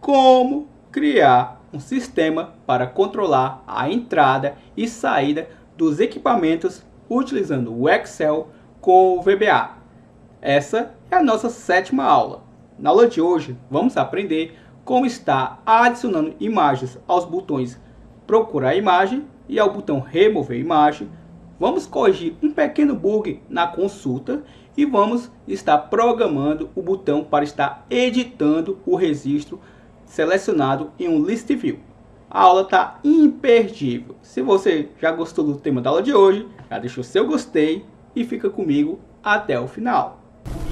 como criar um sistema para controlar a entrada e saída dos equipamentos utilizando o Excel com o VBA. Essa é a nossa 7ª aula. Na aula de hoje, vamos aprender como estar adicionando imagens aos botões Procurar Imagem e ao botão Remover Imagem. Vamos corrigir um pequeno bug na consulta e vamos estar programando o botão para estar editando o registro selecionado em um List View. A aula está imperdível. Se você já gostou do tema da aula de hoje, já deixa o seu gostei e fica comigo até o final.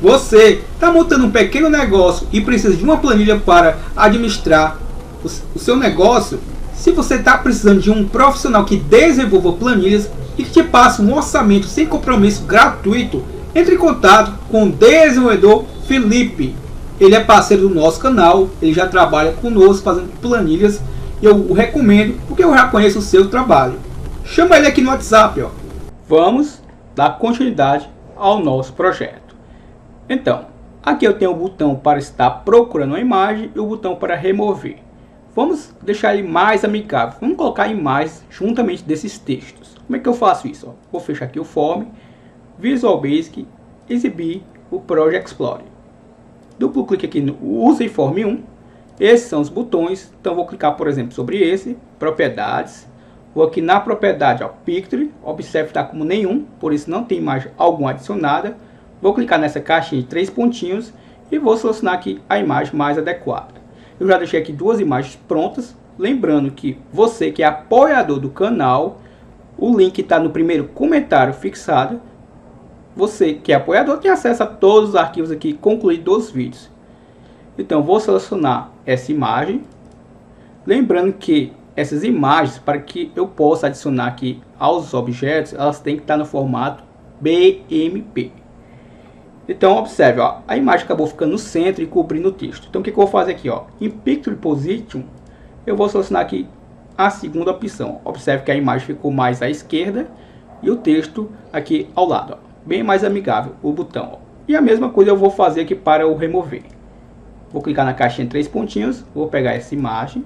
Você está montando um pequeno negócio e precisa de uma planilha para administrar o seu negócio? Se você está precisando de um profissional que desenvolva planilhas e que te passe um orçamento sem compromisso gratuito, entre em contato com o desenvolvedor Felipe. Ele é parceiro do nosso canal, ele já trabalha conosco fazendo planilhas e eu o recomendo porque eu já conheço o seu trabalho. Chama ele aqui no WhatsApp. Vamos dar continuidade ao nosso projeto. Então, aqui eu tenho o botão para estar procurando uma imagem e o botão para remover. Vamos deixar ele mais amigável. Vamos colocar imagens juntamente desses textos. Como é que eu faço isso? Vou fechar aqui o Form, Visual Basic, exibir o Project Explorer. Duplo clique aqui no Use Form 1. Esses são os botões. Então vou clicar, por exemplo, sobre esse, Propriedades. Vou aqui na propriedade, Picture. Observe que está como nenhum, por isso não tem imagem alguma adicionada. Vou clicar nessa caixinha de 3 pontinhos e vou selecionar aqui a imagem mais adequada. Eu já deixei aqui 2 imagens prontas. Lembrando que você que é apoiador do canal, o link está no primeiro comentário fixado. Você que é apoiador tem acesso a todos os arquivos aqui concluídos dos vídeos. Então vou selecionar essa imagem. Lembrando que essas imagens, para que eu possa adicionar aqui aos objetos, elas têm que estar no formato BMP. Então observe, a imagem acabou ficando no centro e cobrindo o texto. Então o que eu vou fazer aqui? Em Picture Position, eu vou selecionar aqui a segunda opção. Observe que a imagem ficou mais à esquerda e o texto aqui ao lado. Bem mais amigável o botão. E a mesma coisa eu vou fazer aqui para o remover. Vou clicar na caixinha de 3 pontinhos, vou pegar essa imagem.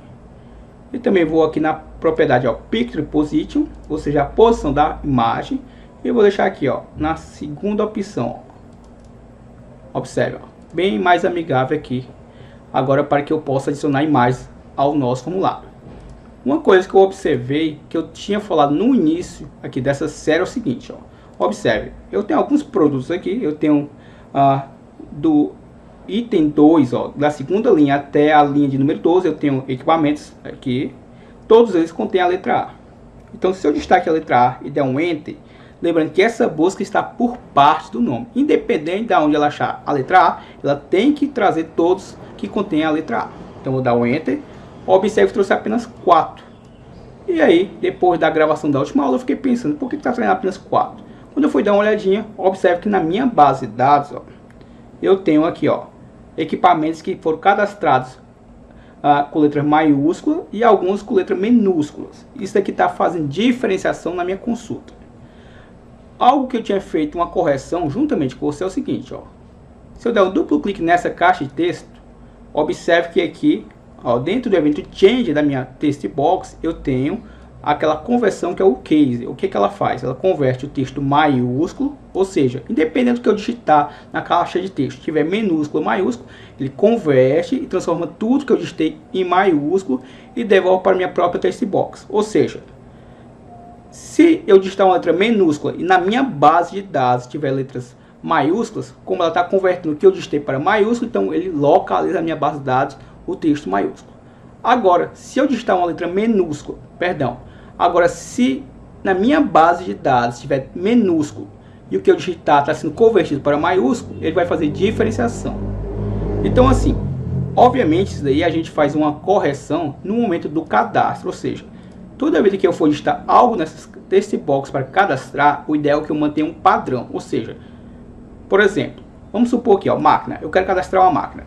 E também vou aqui na propriedade Picture Position, ou seja, a posição da imagem. E vou deixar aqui na segunda opção. Observe, bem mais amigável aqui. Agora para que eu possa adicionar imagens ao nosso formulário. Uma coisa que eu observei, que eu tinha falado no início aqui dessa série, é o seguinte. Observe, eu tenho alguns produtos aqui. Eu tenho do item 2, da segunda linha até a linha de número 12, eu tenho equipamentos aqui. Todos eles contêm a letra A. Então se eu destaque a letra A e der um Enter, lembrando que essa busca está por parte do nome. Independente de onde ela achar a letra A, ela tem que trazer todos que contêm a letra A. Então vou dar um Enter. Observe que trouxe apenas 4. E aí, depois da gravação da última aula, eu fiquei pensando, por que está trazendo apenas 4? Quando eu fui dar uma olhadinha, observe que na minha base de dados, eu tenho aqui, equipamentos que foram cadastrados com letras maiúsculas e alguns com letras minúsculas. Isso aqui está fazendo diferenciação na minha consulta. Algo que eu tinha feito uma correção juntamente com você é o seguinte, se eu der um duplo clique nessa caixa de texto, observe que aqui, dentro do evento Change da minha text box, eu tenho aquela conversão que é o case. O que ela faz? Ela converte o texto maiúsculo, ou seja, independente do que eu digitar na caixa de texto, tiver minúsculo ou maiúsculo, ele converte e transforma tudo que eu digitei em maiúsculo e devolve para minha própria text box. Ou seja, se eu digitar uma letra minúscula e na minha base de dados tiver letras maiúsculas, como ela está convertendo o que eu digitei para maiúsculo, então ele localiza na minha base de dados o texto maiúsculo. Agora, se eu digitar uma letra minúscula, agora se na minha base de dados tiver minúsculo e o que eu digitar está sendo convertido para maiúsculo, ele vai fazer diferenciação. Então assim, obviamente isso daí a gente faz uma correção no momento do cadastro, ou seja, toda vez que eu for digitar algo nessa text box para cadastrar, o ideal é que eu mantenha um padrão, ou seja, por exemplo, vamos supor aqui, máquina, eu quero cadastrar uma máquina.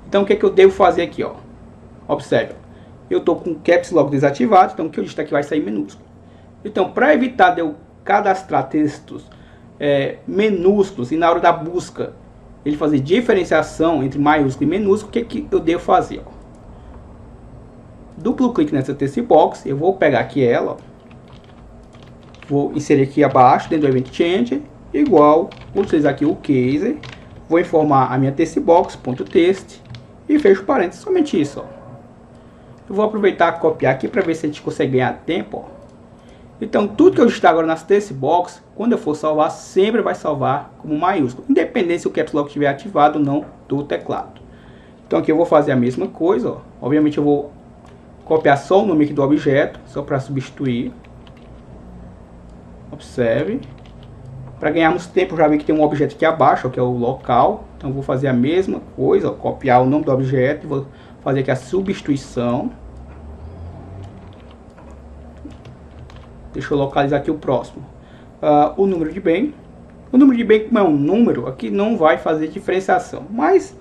Então o que é que eu devo fazer aqui, Observe, eu estou com o Caps Lock desativado, então o que eu digitar aqui vai sair minúsculo. Então, para evitar de eu cadastrar textos minúsculos e na hora da busca ele fazer diferenciação entre maiúsculo e minúsculo, o que eu devo fazer? duplo clique nessa text box, eu vou pegar aqui ela, ó, vou inserir aqui abaixo, dentro do Event Change, igual, vou utilizar aqui o case, vou informar a minha text box, ponto text, e fecho parênteses, somente isso, ó. Eu vou aproveitar e copiar aqui para ver se a gente consegue ganhar tempo, ó. Então, tudo que eu digitar agora nas text box, quando eu for salvar, sempre vai salvar como maiúsculo, independente se o Caps Lock estiver ativado ou não do teclado. Então aqui eu vou fazer a mesma coisa, ó. Obviamente eu vou copiar só o nome aqui do objeto, só para substituir. Observe. Para ganharmos tempo, já vi que tem um objeto aqui abaixo, ó, que é o local. Então eu vou fazer a mesma coisa, ó, copiar o nome do objeto e vou fazer aqui a substituição. Deixa eu localizar aqui o próximo. O número de bem. O número de bem, como é um número, aqui não vai fazer diferenciação. Mas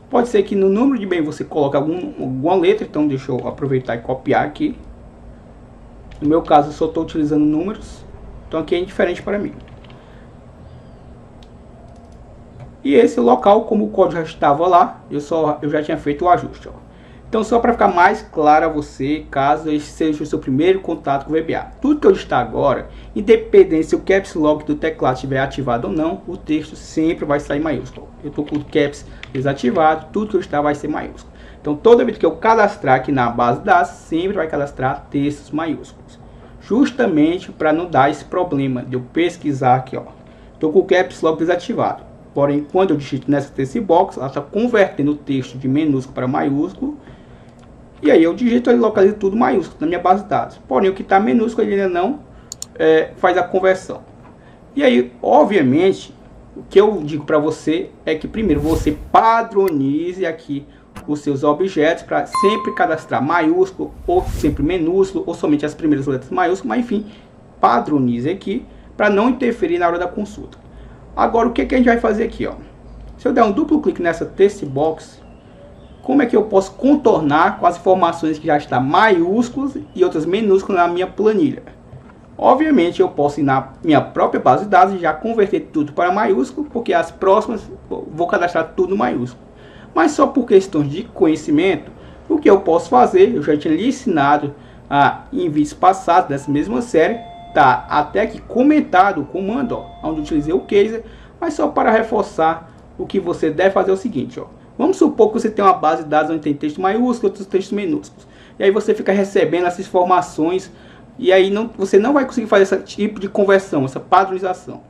pode ser que no número de bem você coloque alguma letra. Então deixa eu aproveitar e copiar aqui. No meu caso eu só estou utilizando números. Então aqui é indiferente para mim. E esse local, como o código já estava lá, eu já tinha feito o ajuste, ó. Então, só para ficar mais claro a você, caso esse seja o seu primeiro contato com o VBA, tudo que eu digitar agora, independente se o Caps Lock do teclado estiver ativado ou não, o texto sempre vai sair maiúsculo. Eu estou com o Caps desativado, tudo que eu digitar vai ser maiúsculo. Então, toda vez que eu cadastrar aqui na base de dados, sempre vai cadastrar textos maiúsculos. Justamente para não dar esse problema de eu pesquisar aqui, ó. Estou com o Caps Lock desativado. Porém, quando eu digito nessa text box, ela está convertendo o texto de minúsculo para maiúsculo. E aí eu digito e localizo tudo maiúsculo na minha base de dados. Porém, o que está minúsculo ele ainda não faz a conversão. E aí, obviamente, o que eu digo para você é que primeiro você padronize aqui os seus objetos para sempre cadastrar maiúsculo ou sempre minúsculo ou somente as primeiras letras maiúsculas. Mas enfim, padronize aqui para não interferir na hora da consulta. Agora, o que a gente vai fazer aqui, ó? Se eu der um duplo clique nessa text box, como é que eu posso contornar com as informações que já estão maiúsculas e outras minúsculas na minha planilha? Obviamente, eu posso ir na minha própria base de dados e já converter tudo para maiúsculo, porque as próximas vou cadastrar tudo maiúsculo. Mas só por questões de conhecimento, o que eu posso fazer, eu já tinha lhe ensinado em vídeos passados dessa mesma série, tá até aqui comentado o comando, ó, onde eu utilizei o case, mas só para reforçar o que você deve fazer é o seguinte, ó. Vamos supor que você tem uma base de dados onde tem texto maiúsculo e outros textos minúsculos. E aí você fica recebendo essas informações e aí você não vai conseguir fazer esse tipo de conversão, essa padronização.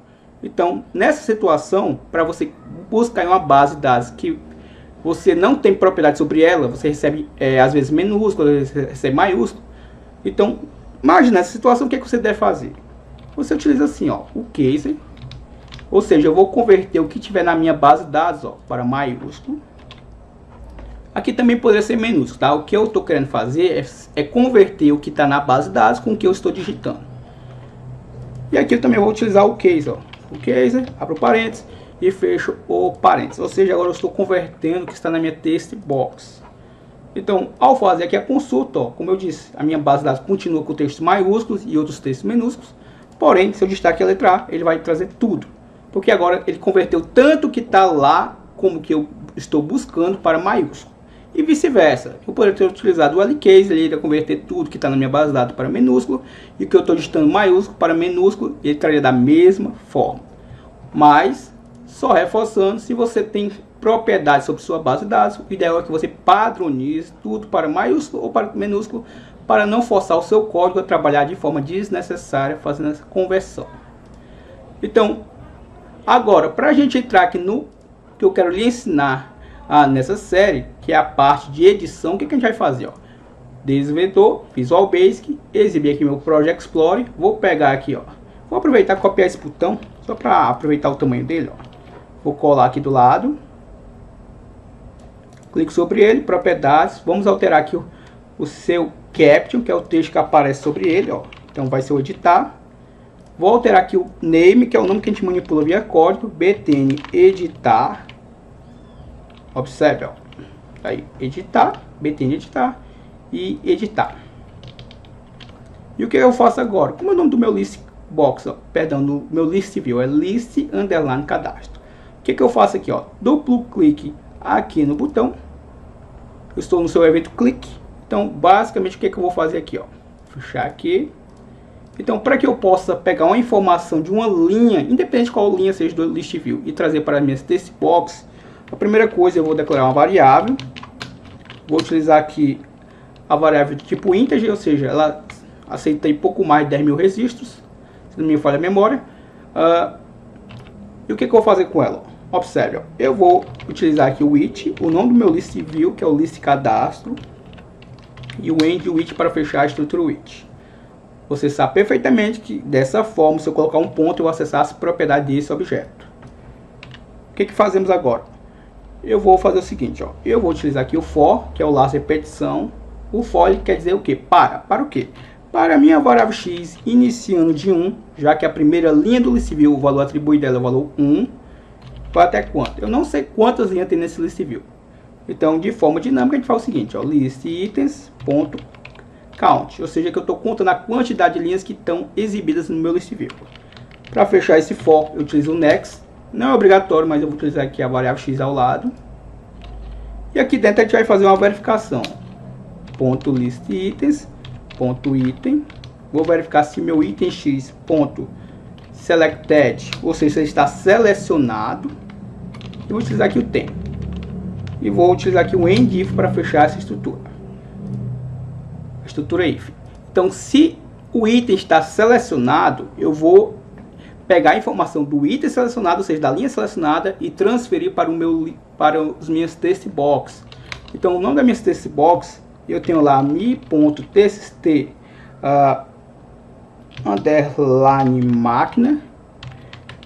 Então, nessa situação, para você buscar em uma base de dados que você não tem propriedade sobre ela, você recebe às vezes minúsculo, às vezes recebe maiúsculo. Então, imagina essa situação, o que você deve fazer? Você utiliza assim, ó, o case, ou seja, eu vou converter o que tiver na minha base de dados, ó, para maiúsculo. Aqui também poderia ser minúsculo, tá? O que eu estou querendo fazer é converter o que está na base de dados com o que eu estou digitando. E aqui eu também vou utilizar o case, ó. O case, abro parênteses e fecho o parênteses. Ou seja, agora eu estou convertendo o que está na minha text box. Então, ao fazer aqui a consulta, ó, como eu disse, a minha base de dados continua com textos maiúsculos e outros textos minúsculos. Porém, se eu digitar aqui a letra A, ele vai trazer tudo. Porque agora ele converteu tanto que está lá como que eu estou buscando para maiúsculo. E vice-versa. Eu poderia ter utilizado o LCase, ele iria converter tudo que está na minha base de dados para minúsculo. E o que eu estou digitando maiúsculo para minúsculo, ele traria da mesma forma. Mas, só reforçando, se você tem propriedade sobre sua base de dados, o ideal é que você padronize tudo para maiúsculo ou para minúsculo, para não forçar o seu código a trabalhar de forma desnecessária, fazendo essa conversão. Então, agora, para a gente entrar aqui no que eu quero lhe ensinar nessa série, que é a parte de edição, o que a gente vai fazer? Ó? Desenvolvedor, Visual Basic, exibir aqui meu Project Explorer, vou pegar aqui, ó, vou aproveitar e copiar esse botão, só para aproveitar o tamanho dele, ó. Vou colar aqui do lado, clico sobre ele, propriedades, vamos alterar aqui o seu caption, que é o texto que aparece sobre ele, ó. Então vai ser o editar. Vou alterar aqui o name, que é o nome que a gente manipula via código, btn editar. Observe, ó. Aí, editar, btn editar e editar. E o que eu faço agora? Como é o nome do meu list box, ó, perdão, do meu list view é list underline cadastro. O que eu faço aqui, ó? Duplo clique aqui no botão. Eu estou no seu evento clique. Então, basicamente, o que, que eu vou fazer aqui, ó? Fechar aqui. Então, para que eu possa pegar uma informação de uma linha, independente de qual linha seja do list view, e trazer para a minha text box, a primeira coisa eu vou declarar uma variável. Vou utilizar aqui a variável de tipo integer, ou seja, ela aceita aí pouco mais de 10.000 registros, se não me falha a memória. E o que, que eu vou fazer com ela? Observe, ó. Eu vou utilizar aqui o it, o nome do meu list view, que é o list cadastro, e o end with para fechar a estrutura with. Você sabe perfeitamente que dessa forma, se eu colocar um ponto, eu vou acessar as propriedades desse objeto. O que, que fazemos agora? Eu vou fazer o seguinte, ó. Eu vou utilizar aqui o for, que é o laço repetição. O for ele quer dizer o quê? Para o quê? Para a minha variável x iniciando de 1, já que a primeira linha do list view, o valor atribuído dela é o valor 1, vai até quanto? Eu não sei quantas linhas tem nesse list view. Então, de forma dinâmica, a gente faz o seguinte, ó, list itens.count, ou seja, que eu estou contando a quantidade de linhas que estão exibidas no meu list view. Para fechar esse for, eu utilizo o next. Não é obrigatório, mas eu vou utilizar aqui a variável x ao lado. E aqui dentro a gente vai fazer uma verificação. Ponto list itens, ponto item. Vou verificar se meu item x ponto selected, ou seja, se está selecionado. E vou utilizar aqui o tem. E vou utilizar aqui o end if para fechar essa estrutura. A estrutura if. Então, se o item está selecionado, eu vou pegar a informação do item selecionado, ou seja, da linha selecionada, e transferir para os minhas text box. Então, o nome da minha text box, eu tenho lá mi.txt underline máquina.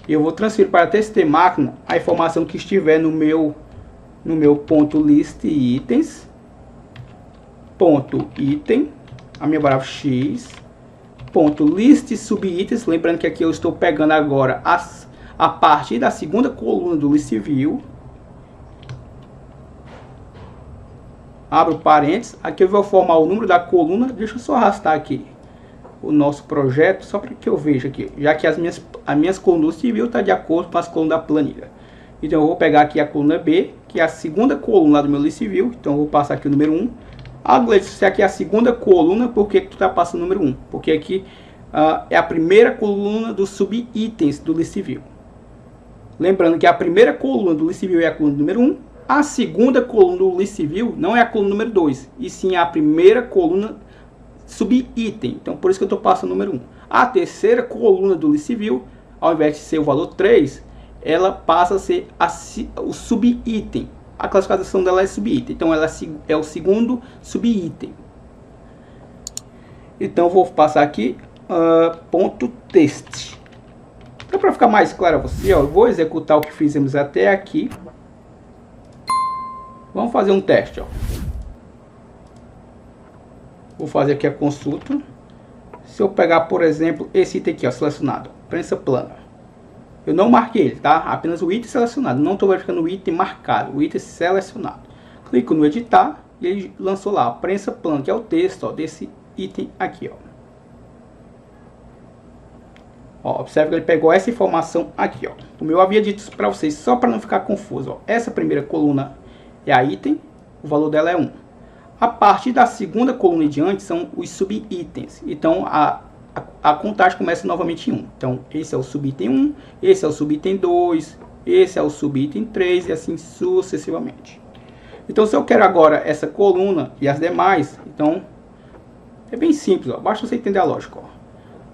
Eu vou transferir para a txt máquina a informação que estiver no meu ponto list itens, ponto item, a minha variável x, ponto list subitens, lembrando que aqui eu estou pegando agora a partir da segunda coluna do list view. Abro parênteses, aqui eu vou formar o número da coluna. Deixa eu só arrastar aqui o nosso projeto, só para que eu veja aqui, já que as minhas colunas do list view estão de acordo com as colunas da planilha. Então eu vou pegar aqui a coluna B, que é a segunda coluna do meu list view. Então eu vou passar aqui o número 1. Ah, Gleison, se aqui é a segunda coluna, por que tu está passando o número 1? Porque aqui é a primeira coluna dos subitens do list view. Lembrando que a primeira coluna do list view é a coluna número 1. A segunda coluna do list view não é a coluna número 2, e sim a primeira coluna subitem. Então por isso que eu estou passando o número 1. A terceira coluna do list view, ao invés de ser o valor 3, ela passa a ser o subitem. A classificação dela é subitem, então ela é o segundo subitem. Então eu vou passar aqui ponto text. Então, para ficar mais claro a você, ó, eu vou executar o que fizemos até aqui. Vamos fazer um teste, ó. Vou fazer aqui a consulta. Se eu pegar, por exemplo, esse item aqui, ó, selecionado, prensa plana. Eu não marquei ele, tá? Apenas o item selecionado. Não estou verificando o item marcado, o item selecionado. Clico no editar e ele lançou lá a prensa plana, que é o texto, ó, desse item aqui, ó. Ó, observe que ele pegou essa informação aqui, ó. Como eu havia dito para vocês, só para não ficar confuso, ó. Essa primeira coluna é a item, o valor dela é 1. A partir da segunda coluna em diante são os subitens. Então a contagem começa novamente em 1. Então esse é o subitem 1, esse é o subitem 2, esse é o subitem 3 e assim sucessivamente. Então se eu quero agora essa coluna e as demais, então é bem simples, ó. Basta você entender a lógica, ó.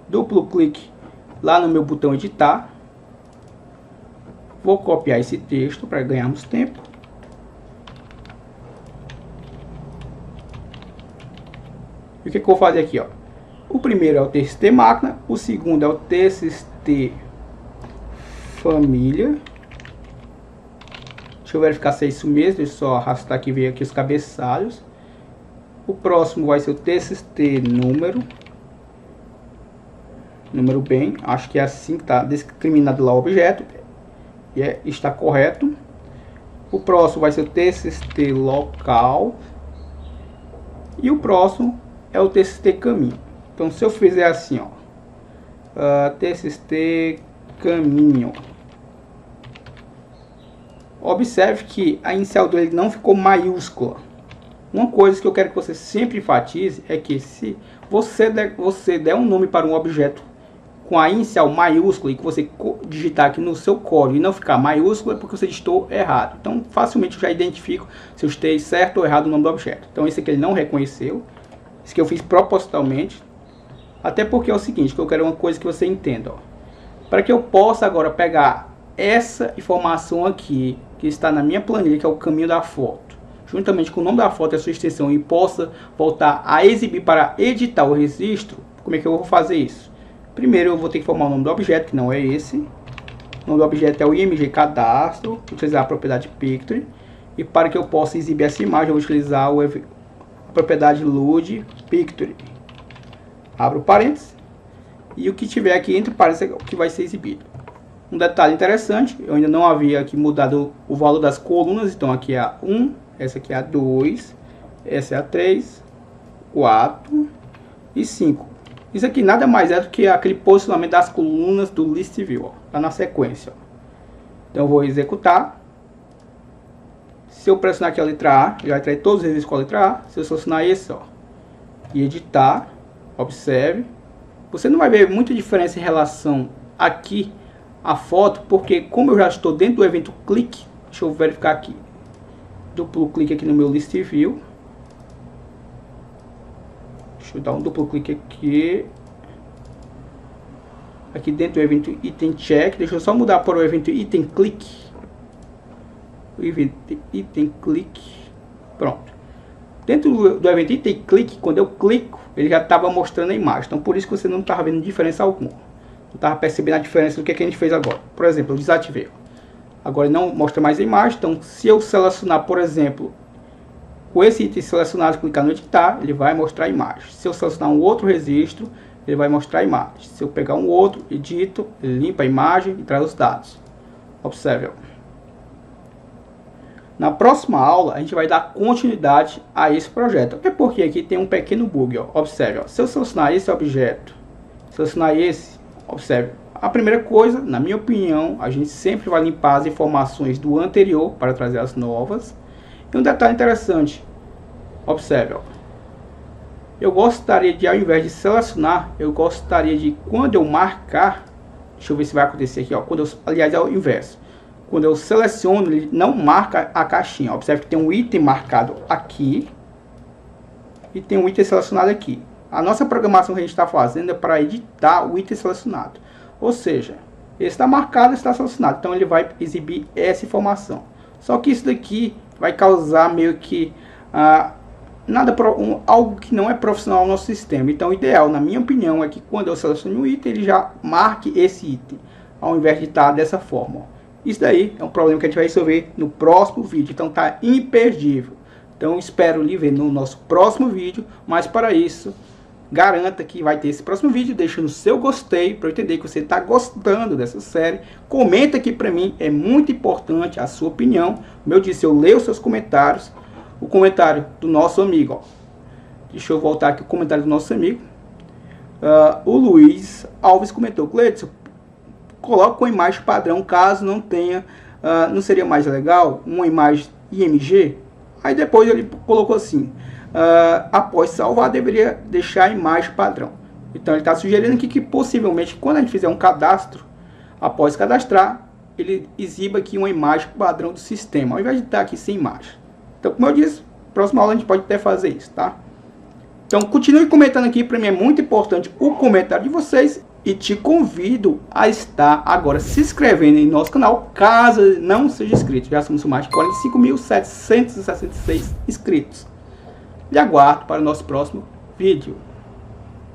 Duplo clique lá no meu botão editar. Vou copiar esse texto para ganharmos tempo. E o que eu vou fazer aqui, ó? O primeiro é o txt máquina, o segundo é o txt família. Deixa eu verificar se é isso mesmo, deixa eu só arrastar aqui e ver aqui os cabeçalhos. O próximo vai ser o txt número bem, acho que é assim que está discriminado lá o objeto, e está correto. O próximo vai ser o txt local, e o próximo é o txt caminho. Então se eu fizer assim, ó, txt caminho, observe que a inicial dele não ficou maiúscula. Uma coisa que eu quero que você sempre enfatize é que se você der um nome para um objeto com a inicial maiúscula e que você digitar aqui no seu código e não ficar maiúscula, é porque você digitou errado. Então facilmente eu já identifico se eu estei certo ou errado o nome do objeto. Então esse aqui ele não reconheceu. Esse aqui eu fiz propositalmente. Até porque é o seguinte, que eu quero uma coisa que você entenda. Ó. Para que eu possa agora pegar essa informação aqui, que está na minha planilha, que é o caminho da foto, juntamente com o nome da foto e a sua extensão, e possa voltar a exibir para editar o registro, como é que eu vou fazer isso? Primeiro eu vou ter que formar o nome do objeto, que não é esse. O nome do objeto é o IMG Cadastro, utilizar a propriedade Pictory. E para que eu possa exibir essa imagem, eu vou utilizar a propriedade Load Pictory. Abro parênteses. E o que tiver aqui entre parênteses é o que vai ser exibido. Um detalhe interessante, eu ainda não havia aqui mudado o valor das colunas. Então aqui é a 1, essa aqui é a 2, essa é a 3, 4 e 5. Isso aqui nada mais é do que aquele posicionamento das colunas do list view, ó, tá na sequência. Ó. Então eu vou executar. Se eu pressionar aqui a letra A, ele vai trazer todos os registros com a letra A. Se eu selecionar esse, ó, e editar, observe, você não vai ver muita diferença em relação aqui à foto, porque como eu já estou dentro do evento clique, deixa eu verificar aqui. Duplo clique aqui no meu list view. Deixa eu dar um duplo clique aqui. Aqui dentro do evento item check. Deixa eu só mudar para o evento item click. O evento item click. Pronto. Dentro do evento item click, quando eu clico, ele já estava mostrando a imagem. Então por isso que você não estava vendo diferença alguma. Não estava percebendo a diferença do que a gente fez agora. Por exemplo, eu desativei. Agora não mostra mais a imagem. Então se eu selecionar, por exemplo, com esse item selecionado, clicar no editar, ele vai mostrar a imagem. Se eu selecionar um outro registro, ele vai mostrar a imagem. Se eu pegar um outro, edito, ele limpa a imagem e traz os dados. Observe. Ó. Na próxima aula, a gente vai dar continuidade a esse projeto. É porque aqui tem um pequeno bug. Ó. Observe. Ó. Se eu selecionar esse objeto, selecionar esse, observe. A primeira coisa, na minha opinião, a gente sempre vai limpar as informações do anterior para trazer as novas. E um detalhe interessante, observe, ó. Eu gostaria de, ao invés de selecionar, eu gostaria de, quando eu marcar, deixa eu ver se vai acontecer aqui, ó, aliás é o inverso, quando eu seleciono, ele não marca a caixinha, observe que tem um item marcado aqui, e tem um item selecionado aqui. A nossa programação que a gente está fazendo é para editar o item selecionado, ou seja, ele está marcado, está selecionado, então ele vai exibir essa informação. Só que isso daqui vai causar meio que algo que não é profissional no nosso sistema. Então o ideal, na minha opinião, é que quando eu seleciono um item, ele já marque esse item, ao invés de estar dessa forma. Ó. Isso daí é um problema que a gente vai resolver no próximo vídeo, então tá imperdível. Então espero lhe ver no nosso próximo vídeo, mas para isso, garanta que vai ter esse próximo vídeo, deixa no seu gostei, para eu entender que você está gostando dessa série. Comenta aqui para mim, é muito importante a sua opinião. Como eu disse, eu leio os seus comentários. O comentário do nosso amigo, ó. Deixa eu voltar aqui o comentário do nosso amigo. O Luiz Alves comentou: Cleiton, coloca uma imagem padrão, caso não tenha, não seria mais legal uma imagem IMG? Aí depois ele colocou assim: após salvar, deveria deixar a imagem padrão. Então ele está sugerindo aqui que possivelmente quando a gente fizer um cadastro, após cadastrar, ele exiba aqui uma imagem padrão do sistema, ao invés de estar aqui sem imagem. Então, como eu disse, próxima aula a gente pode até fazer isso, tá? Então continue comentando aqui, para mim é muito importante o comentário de vocês. E te convido a estar agora se inscrevendo em nosso canal, caso não seja inscrito. Já somos mais de 45.766 inscritos. E aguardo para o nosso próximo vídeo.